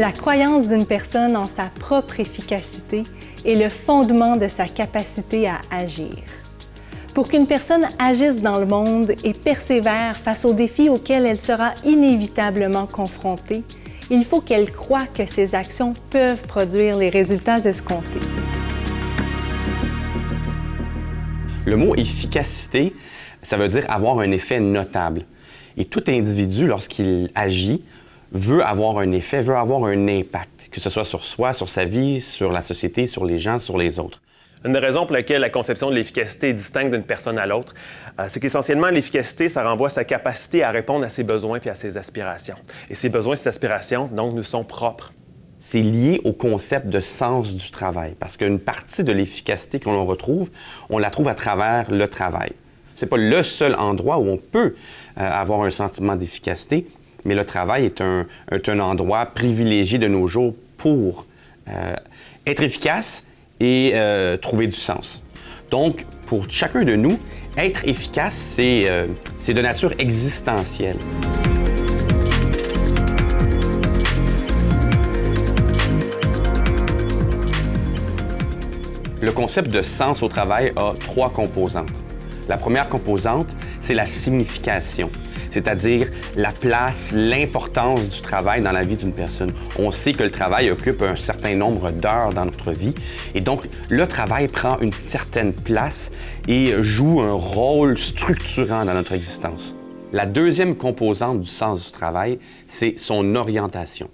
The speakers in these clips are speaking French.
La croyance d'une personne en sa propre efficacité est le fondement de sa capacité à agir. Pour qu'une personne agisse dans le monde et persévère face aux défis auxquels elle sera inévitablement confrontée, il faut qu'elle croie que ses actions peuvent produire les résultats escomptés. Le mot « efficacité », ça veut dire avoir un effet notable. Et tout individu, lorsqu'il agit, veut avoir un effet, veut avoir un impact, que ce soit sur soi, sur sa vie, sur la société, sur les gens, sur les autres. Une des raisons pour laquelle la conception de l'efficacité est distincte d'une personne à l'autre, c'est qu'essentiellement, l'efficacité, ça renvoie à sa capacité à répondre à ses besoins puis à ses aspirations. Et ces besoins et ces aspirations, donc, nous sont propres. C'est lié au concept de sens du travail, parce qu'une partie de l'efficacité qu'on retrouve, on la trouve à travers le travail. C'est pas le seul endroit où on peut avoir un sentiment d'efficacité, mais le travail est un endroit privilégié de nos jours pour être efficace et trouver du sens. Donc, pour chacun de nous, être efficace, c'est de nature existentielle. Le concept de sens au travail a 3 composantes. La première composante, c'est la signification, c'est-à-dire la place, l'importance du travail dans la vie d'une personne. On sait que le travail occupe un certain nombre d'heures dans notre vie et donc le travail prend une certaine place et joue un rôle structurant dans notre existence. La deuxième composante du sens du travail, c'est son orientation.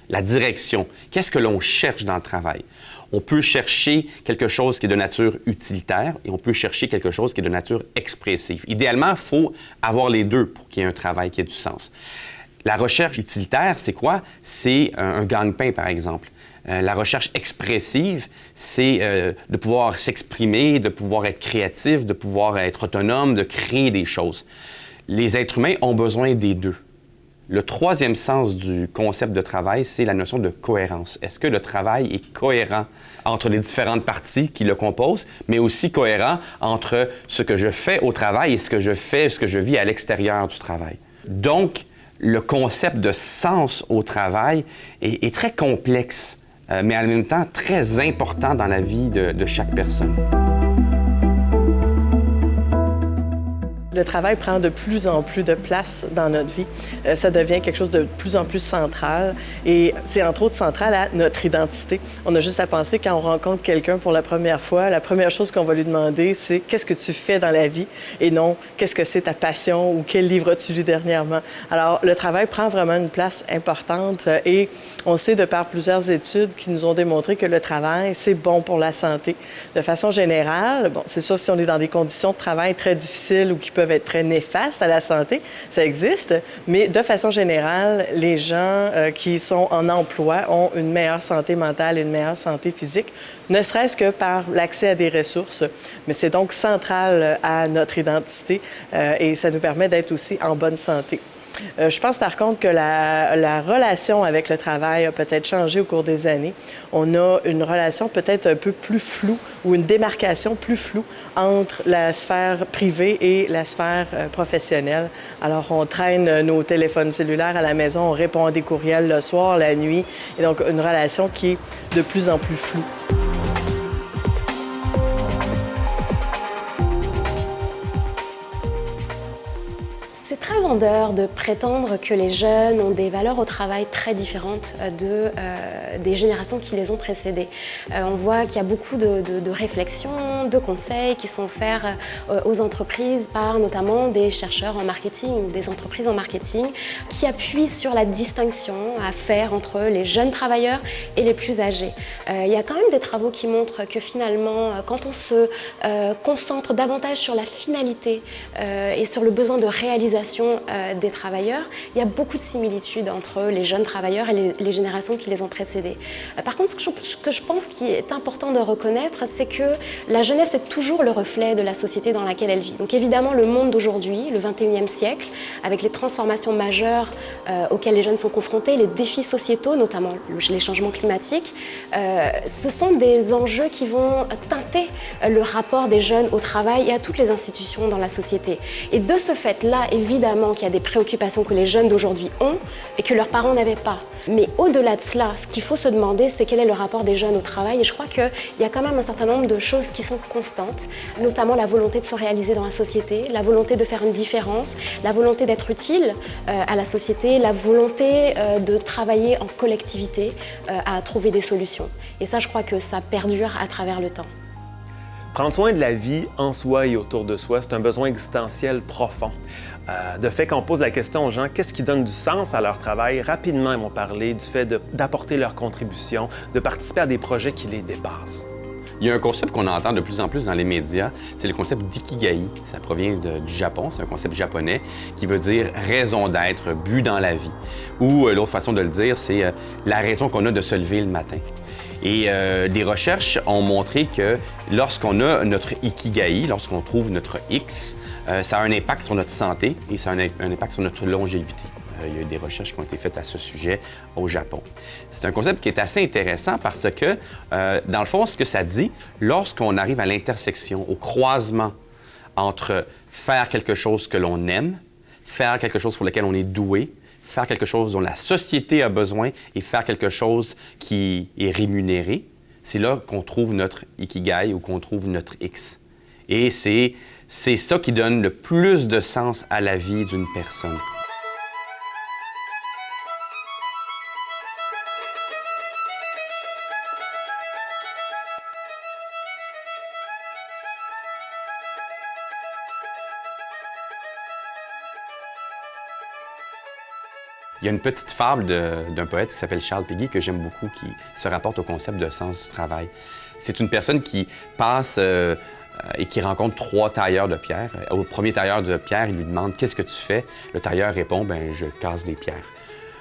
La direction. Qu'est-ce que l'on cherche dans le travail? On peut chercher quelque chose qui est de nature utilitaire et on peut chercher quelque chose qui est de nature expressive. Idéalement, il faut avoir les deux pour qu'il y ait un travail qui ait du sens. La recherche utilitaire, c'est quoi? C'est un gagne-pain, par exemple. La recherche expressive, c'est de pouvoir s'exprimer, de pouvoir être créatif, de pouvoir être autonome, de créer des choses. Les êtres humains ont besoin des deux. Le troisième sens du concept de travail, c'est la notion de cohérence. Est-ce que le travail est cohérent entre les différentes parties qui le composent, mais aussi cohérent entre ce que je fais au travail et ce que je vis à l'extérieur du travail? Donc, le concept de sens au travail est très complexe, mais en même temps très important dans la vie de chaque personne. Le travail prend de plus en plus de place dans notre vie. Ça devient quelque chose de plus en plus central et c'est entre autres central à notre identité. On a juste à penser quand on rencontre quelqu'un pour la première fois, la première chose qu'on va lui demander, c'est « Qu'est-ce que tu fais dans la vie? » et non « Qu'est-ce que c'est ta passion? » ou « Quel livre as-tu lu dernièrement? » Alors, le travail prend vraiment une place importante et on sait de par plusieurs études qui nous ont démontré que le travail, c'est bon pour la santé. De façon générale, bon, c'est sûr si on est dans des conditions de travail très difficiles ou qui peuvent être très néfastes à la santé, ça existe, mais de façon générale, les gens qui sont en emploi ont une meilleure santé mentale et une meilleure santé physique, ne serait-ce que par l'accès à des ressources. Mais c'est donc central à notre identité et ça nous permet d'être aussi en bonne santé. Je pense par contre que la relation avec le travail a peut-être changé au cours des années. On a une relation peut-être un peu plus floue ou une démarcation plus floue entre la sphère privée et la sphère professionnelle. Alors, on traîne nos téléphones cellulaires à la maison, on répond à des courriels le soir, la nuit, et donc une relation qui est de plus en plus floue. C'est très vendeur de prétendre que les jeunes ont des valeurs au travail très différentes des générations qui les ont précédées. On voit qu'il y a beaucoup de réflexions, de conseils qui sont offerts aux entreprises par notamment des chercheurs en marketing, des entreprises en marketing qui appuient sur la distinction à faire entre les jeunes travailleurs et les plus âgés. Il y a quand même des travaux qui montrent que finalement, quand on se concentre davantage sur la finalité et sur le besoin de réalisation des travailleurs, il y a beaucoup de similitudes entre les jeunes travailleurs et les générations qui les ont précédés. Par contre, ce que je pense qui est important de reconnaître, c'est que la jeune jeunesse est toujours le reflet de la société dans laquelle elle vit. Donc évidemment, le monde d'aujourd'hui, le 21e siècle, avec les transformations majeures auxquelles les jeunes sont confrontés, les défis sociétaux, notamment les changements climatiques, ce sont des enjeux qui vont teinter le rapport des jeunes au travail et à toutes les institutions dans la société. Et de ce fait-là, évidemment qu'il y a des préoccupations que les jeunes d'aujourd'hui ont et que leurs parents n'avaient pas. Mais au-delà de cela, ce qu'il faut se demander, c'est quel est le rapport des jeunes au travail. Et je crois qu'il y a quand même un certain nombre de choses qui sont constantes, notamment la volonté de se réaliser dans la société, la volonté de faire une différence, la volonté d'être utile à la société, la volonté de travailler en collectivité à trouver des solutions. Et ça, je crois que ça perdure à travers le temps. Prendre soin de la vie en soi et autour de soi, c'est un besoin existentiel profond. De fait, quand on pose la question aux gens, qu'est-ce qui donne du sens à leur travail, rapidement, ils vont parler du fait d'apporter leur contribution, de participer à des projets qui les dépassent. Il y a un concept qu'on entend de plus en plus dans les médias, c'est le concept d'ikigai. Ça provient du Japon, c'est un concept japonais qui veut dire raison d'être, but dans la vie. Ou l'autre façon de le dire, c'est la raison qu'on a de se lever le matin. Et des recherches ont montré que lorsqu'on a notre ikigai, lorsqu'on trouve notre X, ça a un impact sur notre santé et ça a un impact sur notre longévité. Il y a eu des recherches qui ont été faites à ce sujet au Japon. C'est un concept qui est assez intéressant parce que, dans le fond, ce que ça dit, lorsqu'on arrive à l'intersection, au croisement entre faire quelque chose que l'on aime, faire quelque chose pour lequel on est doué, faire quelque chose dont la société a besoin et faire quelque chose qui est rémunéré, c'est là qu'on trouve notre ikigai ou qu'on trouve notre X. Et c'est ça qui donne le plus de sens à la vie d'une personne. Il y a une petite fable d'un poète qui s'appelle Charles Péguy que j'aime beaucoup, qui se rapporte au concept de sens du travail. C'est une personne qui passe et qui rencontre 3 tailleurs de pierre. Au premier tailleur de pierre, il lui demande « Qu'est-ce que tu fais? » Le tailleur répond « Ben, je casse des pierres. »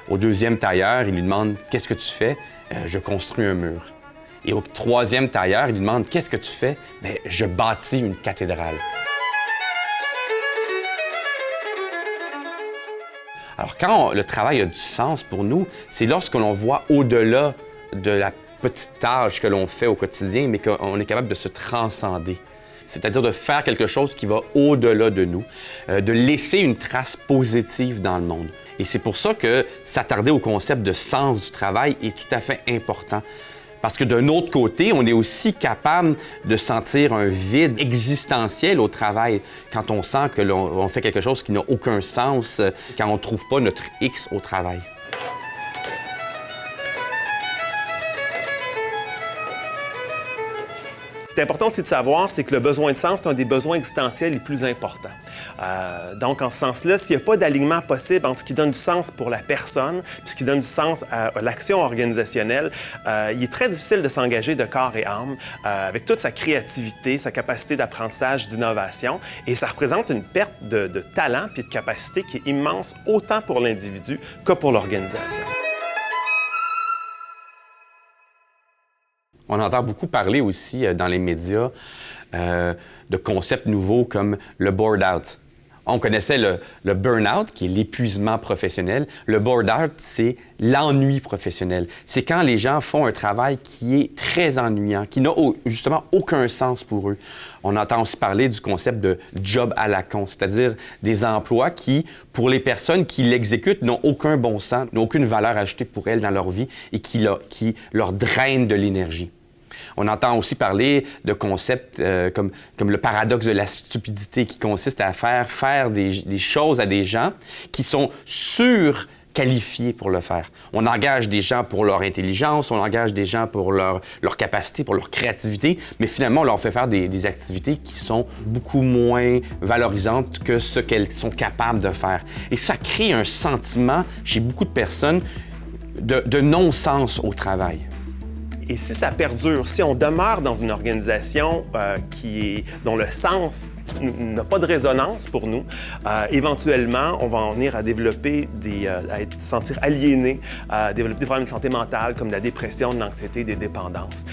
Au deuxième tailleur, il lui demande « Qu'est-ce que tu fais? » « Je construis un mur. » Et au troisième tailleur, il lui demande « Qu'est-ce que tu fais? » « Ben, je bâtis une cathédrale. » Alors, quand le travail a du sens pour nous, c'est lorsque l'on voit au-delà de la petite tâche que l'on fait au quotidien, mais qu'on est capable de se transcender. C'est-à-dire de faire quelque chose qui va au-delà de nous, de laisser une trace positive dans le monde. Et c'est pour ça que s'attarder au concept de sens du travail est tout à fait important. Parce que d'un autre côté, on est aussi capable de sentir un vide existentiel au travail quand on sent que l'on fait quelque chose qui n'a aucun sens, quand on ne trouve pas notre X au travail. Ce qui est important aussi de savoir, c'est que le besoin de sens est un des besoins existentiels les plus importants. Donc, en ce sens-là, s'il n'y a pas d'alignement possible entre ce qui donne du sens pour la personne et ce qui donne du sens à l'action organisationnelle, il est très difficile de s'engager de corps et âme avec toute sa créativité, sa capacité d'apprentissage, d'innovation. Et ça représente une perte de talent et de capacité qui est immense autant pour l'individu que pour l'organisation. On entend beaucoup parler aussi dans les médias de concepts nouveaux comme le burn-out. On connaissait le burn-out, qui est l'épuisement professionnel. Le burn-out, c'est l'ennui professionnel. C'est quand les gens font un travail qui est très ennuyant, qui n'a justement aucun sens pour eux. On entend aussi parler du concept de job à la con, c'est-à-dire des emplois qui, pour les personnes qui l'exécutent, n'ont aucun bon sens, n'ont aucune valeur ajoutée pour elles dans leur vie et qui leur drainent de l'énergie. On entend aussi parler de concepts comme le paradoxe de la stupidité, qui consiste à faire des choses à des gens qui sont surqualifiés pour le faire. On engage des gens pour leur intelligence, on engage des gens pour leur capacité, pour leur créativité, mais finalement, on leur fait faire des activités qui sont beaucoup moins valorisantes que ce qu'elles sont capables de faire. Et ça crée un sentiment chez beaucoup de personnes de non-sens au travail. Et si ça perdure, si on demeure dans une organisation dont le sens n'a pas de résonance pour nous, éventuellement, on va en venir à développer à se sentir aliéné, à développer des problèmes de santé mentale comme la dépression, de l'anxiété, des dépendances.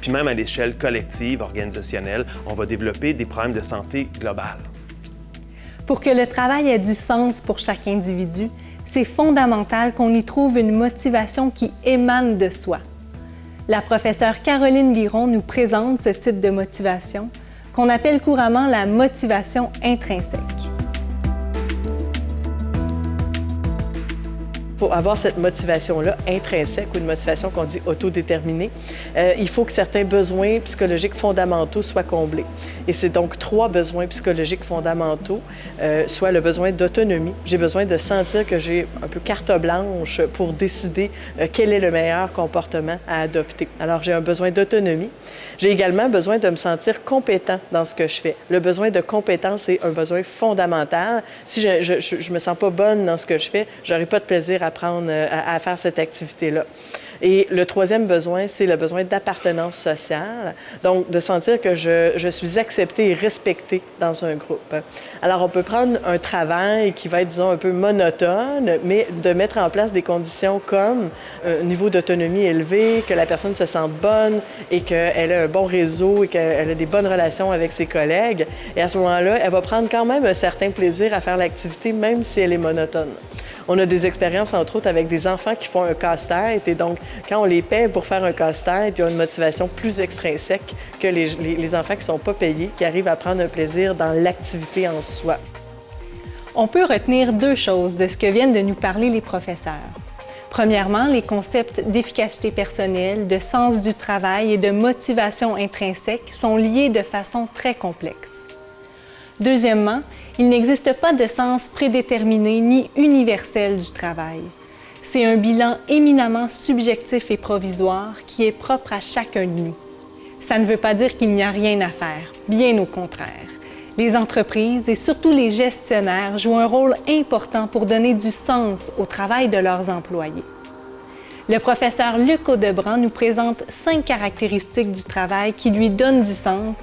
Puis même à l'échelle collective, organisationnelle, on va développer des problèmes de santé globale. Pour que le travail ait du sens pour chaque individu, c'est fondamental qu'on y trouve une motivation qui émane de soi. La professeure Caroline Biron nous présente ce type de motivation qu'on appelle couramment la motivation intrinsèque. Pour avoir cette motivation-là intrinsèque ou une motivation qu'on dit autodéterminée, il faut que certains besoins psychologiques fondamentaux soient comblés. Et c'est donc 3 besoins psychologiques fondamentaux, soit le besoin d'autonomie. J'ai besoin de sentir que j'ai un peu carte blanche pour décider quel est le meilleur comportement à adopter. Alors, j'ai un besoin d'autonomie. J'ai également besoin de me sentir compétent dans ce que je fais. Le besoin de compétence est un besoin fondamental. Si je me sens pas bonne dans ce que je fais, j'aurai pas de plaisir à faire cette activité-là. Et le 3e besoin, c'est le besoin d'appartenance sociale, donc de sentir que je suis acceptée et respectée dans un groupe. Alors, on peut prendre un travail qui va être, disons, un peu monotone, mais de mettre en place des conditions comme un niveau d'autonomie élevé, que la personne se sente bonne et qu'elle a un bon réseau et qu'elle a des bonnes relations avec ses collègues. Et à ce moment-là, elle va prendre quand même un certain plaisir à faire l'activité, même si elle est monotone. On a des expériences, entre autres, avec des enfants qui font un casse-tête. Et donc, quand on les paie pour faire un casse-tête, ils ont une motivation plus extrinsèque que les enfants qui ne sont pas payés, qui arrivent à prendre un plaisir dans l'activité en soi. On peut retenir 2 choses de ce que viennent de nous parler les professeurs. Premièrement, les concepts d'efficacité personnelle, de sens du travail et de motivation intrinsèque sont liés de façon très complexe. Deuxièmement, il n'existe pas de sens prédéterminé ni universel du travail. C'est un bilan éminemment subjectif et provisoire qui est propre à chacun de nous. Ça ne veut pas dire qu'il n'y a rien à faire, bien au contraire. Les entreprises et surtout les gestionnaires jouent un rôle important pour donner du sens au travail de leurs employés. Le professeur Luc Audebran nous présente 5 caractéristiques du travail qui lui donnent du sens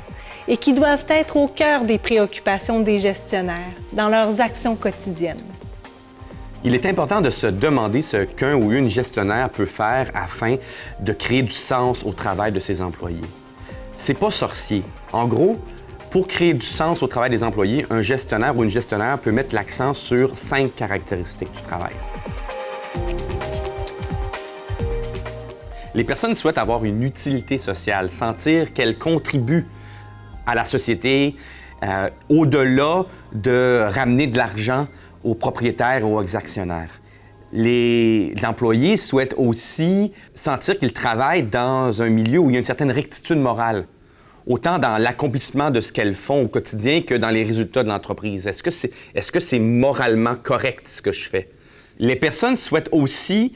et qui doivent être au cœur des préoccupations des gestionnaires dans leurs actions quotidiennes. Il est important de se demander ce qu'un ou une gestionnaire peut faire afin de créer du sens au travail de ses employés. C'est pas sorcier. En gros, pour créer du sens au travail des employés, un gestionnaire ou une gestionnaire peut mettre l'accent sur 5 caractéristiques du travail. Les personnes souhaitent avoir une utilité sociale, sentir qu'elles contribuent à la société, au-delà de ramener de l'argent aux propriétaires et aux actionnaires. Les employés souhaitent aussi sentir qu'ils travaillent dans un milieu où il y a une certaine rectitude morale, autant dans l'accomplissement de ce qu'elles font au quotidien que dans les résultats de l'entreprise. Est-ce que c'est moralement correct ce que je fais? Les personnes souhaitent aussi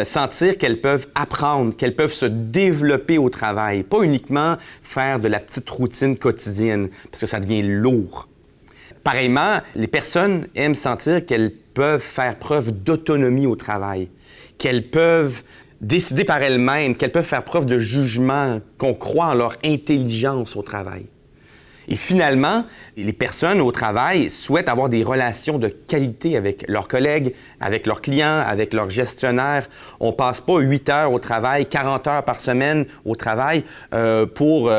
sentir qu'elles peuvent apprendre, qu'elles peuvent se développer au travail, pas uniquement faire de la petite routine quotidienne, parce que ça devient lourd. Pareillement, les personnes aiment sentir qu'elles peuvent faire preuve d'autonomie au travail, qu'elles peuvent décider par elles-mêmes, qu'elles peuvent faire preuve de jugement, qu'on croit en leur intelligence au travail. Et finalement, les personnes au travail souhaitent avoir des relations de qualité avec leurs collègues, avec leurs clients, avec leurs gestionnaires. On ne passe pas 8 heures au travail, 40 heures par semaine au travail pour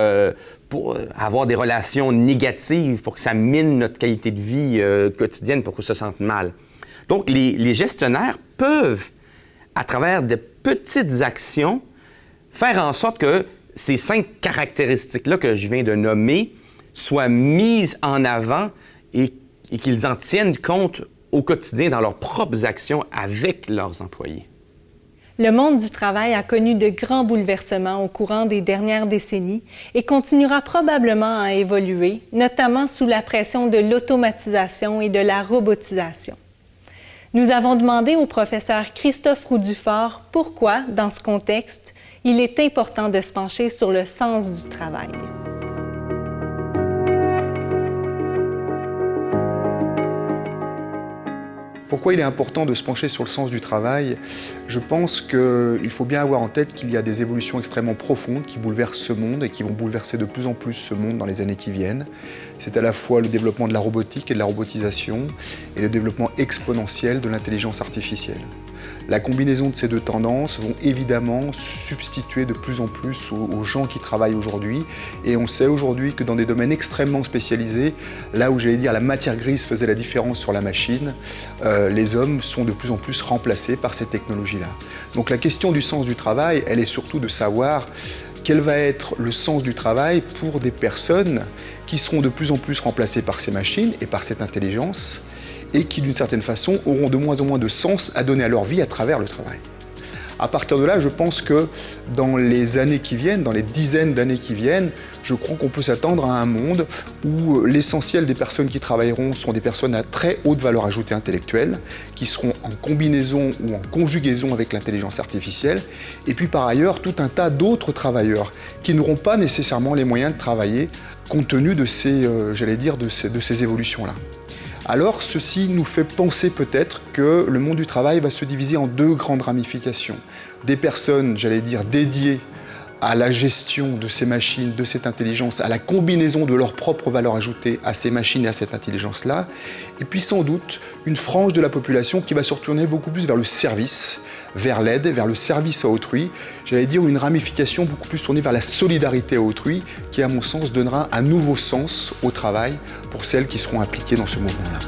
avoir des relations négatives, pour que ça mine notre qualité de vie quotidienne, pour qu'on se sente mal. Donc, les gestionnaires peuvent, à travers de petites actions, faire en sorte que ces 5 caractéristiques-là que je viens de nommer soient mises en avant et qu'ils en tiennent compte au quotidien dans leurs propres actions avec leurs employés. Le monde du travail a connu de grands bouleversements au courant des dernières décennies et continuera probablement à évoluer, notamment sous la pression de l'automatisation et de la robotisation. Nous avons demandé au professeur Christophe Roux-Dufort pourquoi, dans ce contexte, il est important de se pencher sur le sens du travail. Pourquoi il est important de se pencher sur le sens du travail? Je pense qu'il faut bien avoir en tête qu'il y a des évolutions extrêmement profondes qui bouleversent ce monde et qui vont bouleverser de plus en plus ce monde dans les années qui viennent. C'est à la fois le développement de la robotique et de la robotisation et le développement exponentiel de l'intelligence artificielle. La combinaison de ces deux tendances vont évidemment substituer de plus en plus aux gens qui travaillent aujourd'hui. Et on sait aujourd'hui que dans des domaines extrêmement spécialisés, là où j'allais dire la matière grise faisait la différence sur la machine, les hommes sont de plus en plus remplacés par ces technologies-là. Donc la question du sens du travail, elle est surtout de savoir quel va être le sens du travail pour des personnes qui seront de plus en plus remplacées par ces machines et par cette intelligence, et qui, d'une certaine façon, auront de moins en moins de sens à donner à leur vie à travers le travail. À partir de là, je pense que dans les années qui viennent, dans les dizaines d'années qui viennent, je crois qu'on peut s'attendre à un monde où l'essentiel des personnes qui travailleront sont des personnes à très haute valeur ajoutée intellectuelle, qui seront en combinaison ou en conjugaison avec l'intelligence artificielle, et puis par ailleurs tout un tas d'autres travailleurs qui n'auront pas nécessairement les moyens de travailler compte tenu de ces, de ces évolutions-là. Alors, ceci nous fait penser peut-être que le monde du travail va se diviser en deux grandes ramifications. Des personnes, dédiées à la gestion de ces machines, de cette intelligence, à la combinaison de leur propre valeur ajoutée à ces machines et à cette intelligence-là. Et puis sans doute une frange de la population qui va se retourner beaucoup plus vers le service, vers l'aide, vers le service à autrui, une ramification beaucoup plus tournée vers la solidarité à autrui, qui à mon sens donnera un nouveau sens au travail pour celles qui seront impliquées dans ce mouvement-là.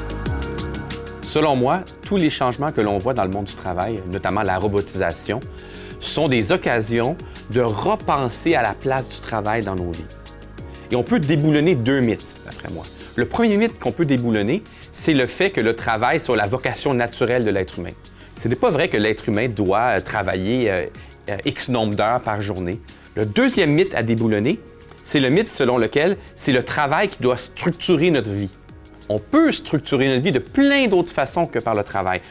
Selon moi, tous les changements que l'on voit dans le monde du travail, notamment la robotisation, sont des occasions de repenser à la place du travail dans nos vies. Et on peut déboulonner deux mythes, d'après moi. Le premier mythe qu'on peut déboulonner, c'est le fait que le travail soit la vocation naturelle de l'être humain. Ce n'est pas vrai que l'être humain doit travailler X nombre d'heures par journée. Le deuxième mythe à déboulonner, c'est le mythe selon lequel c'est le travail qui doit structurer notre vie. On peut structurer notre vie de plein d'autres façons que par le travail,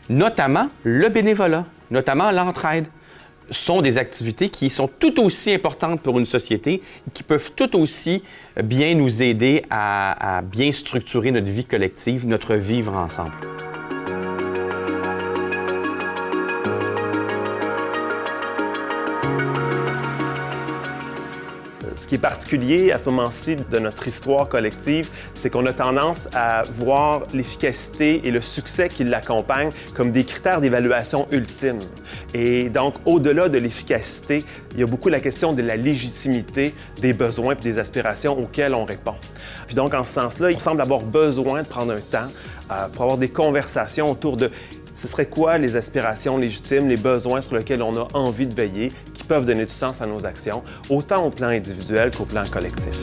notamment le bénévolat, notamment l'entraide. Ce sont des activités qui sont tout aussi importantes pour une société, qui peuvent tout aussi bien nous aider à bien structurer notre vie collective, notre vivre ensemble. Ce qui est particulier à ce moment-ci de notre histoire collective, c'est qu'on a tendance à voir l'efficacité et le succès qui l'accompagnent comme des critères d'évaluation ultimes. Et donc, au-delà de l'efficacité, il y a beaucoup la question de la légitimité des besoins et des aspirations auxquels on répond. Puis donc, en ce sens-là, il semble avoir besoin de prendre un temps pour avoir des conversations autour de ce serait quoi les aspirations légitimes, les besoins sur lesquels on a envie de veiller, qui peuvent donner du sens à nos actions, autant au plan individuel qu'au plan collectif.